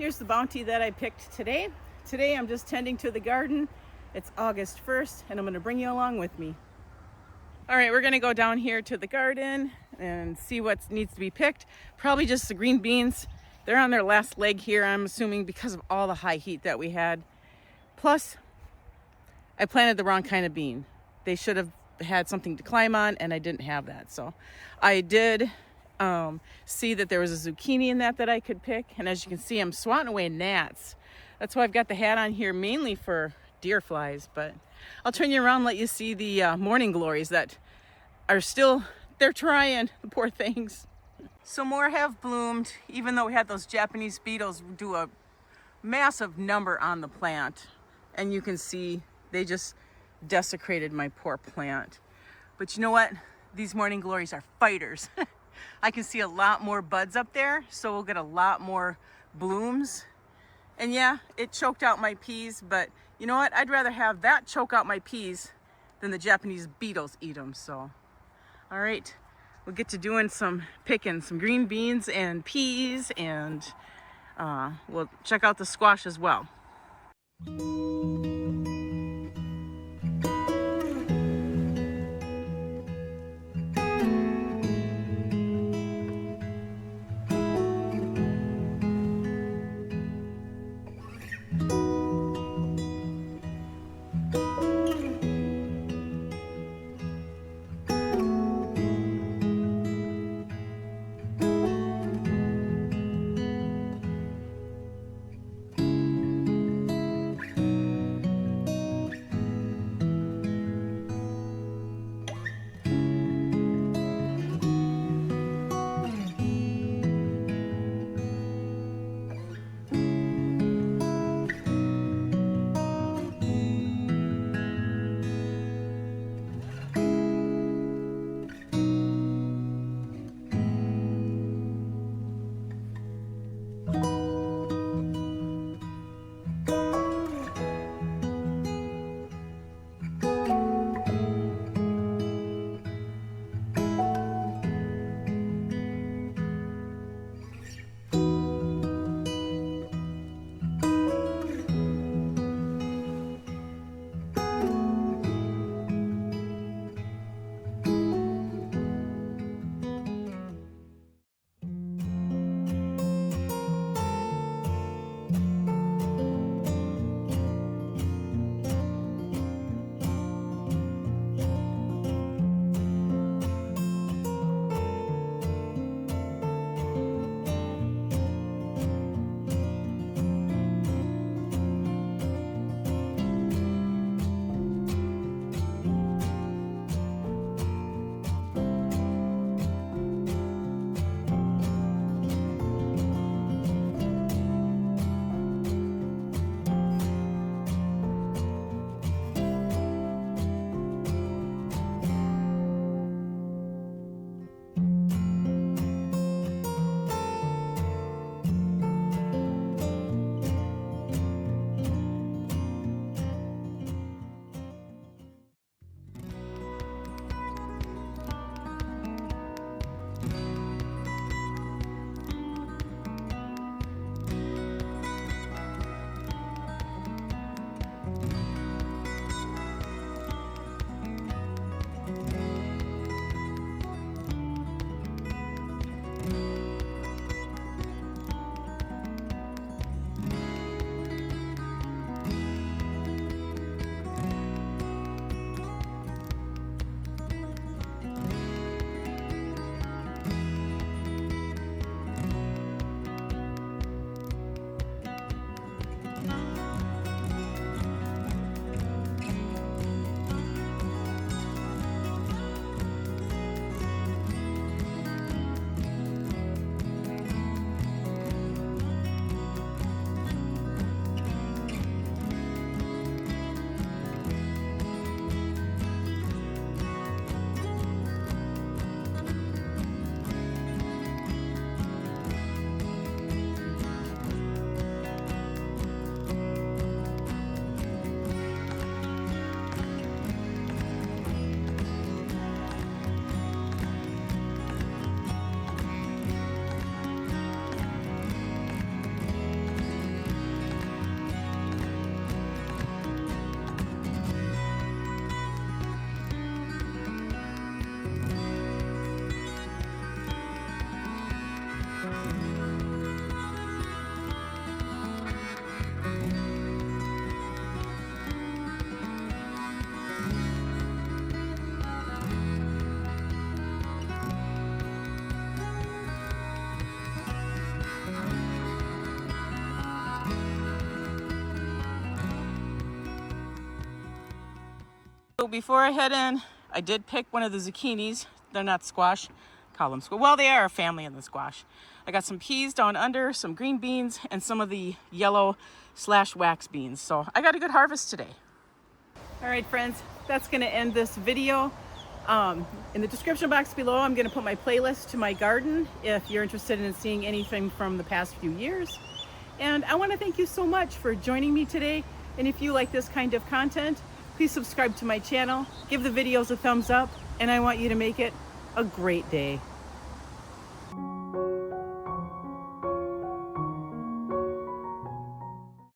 Here's the bounty that I picked today. Today I'm just tending to the garden. It's August 1st and I'm going to bring you along with me. All right, we're going to go down here to the garden and see what needs to be picked. Probably just the green beans. They're on their last leg here, I'm assuming, because of all the high heat that we had. Plus, I planted the wrong kind of bean. They should have had something to climb on and I didn't have that. So I did see that there was a zucchini in that I could pick. And as you can see, I'm swatting away gnats. That's why I've got the hat on here mainly for deer flies. But I'll turn you around and let you see the Morning Glories that are still, they're trying, the poor things. So more have bloomed, even though we had those Japanese beetles do a massive number on the plant. And you can see they just desecrated my poor plant. But you know what? These Morning Glories are fighters. I can see a lot more buds up there, so we'll get a lot more blooms. And yeah, it choked out my peas, but you know what? I'd rather have that choke out my peas than the Japanese beetles eat them. So, all right, we'll get to doing some picking, some green beans and peas, and we'll check out the squash as well. So before I head in, I did pick one of the zucchinis. They're not squash, call them squash. Well, they are a family in the squash. I got some peas down under, some green beans, and some of the yellow / wax beans. So I got a good harvest today. All right, friends, that's gonna end this video. In the description box below, I'm gonna put my playlist to my garden if you're interested in seeing anything from the past few years. And I wanna thank you so much for joining me today. And if you like this kind of content, please subscribe to my channel, give the videos a thumbs up, and I want you to make it a great day.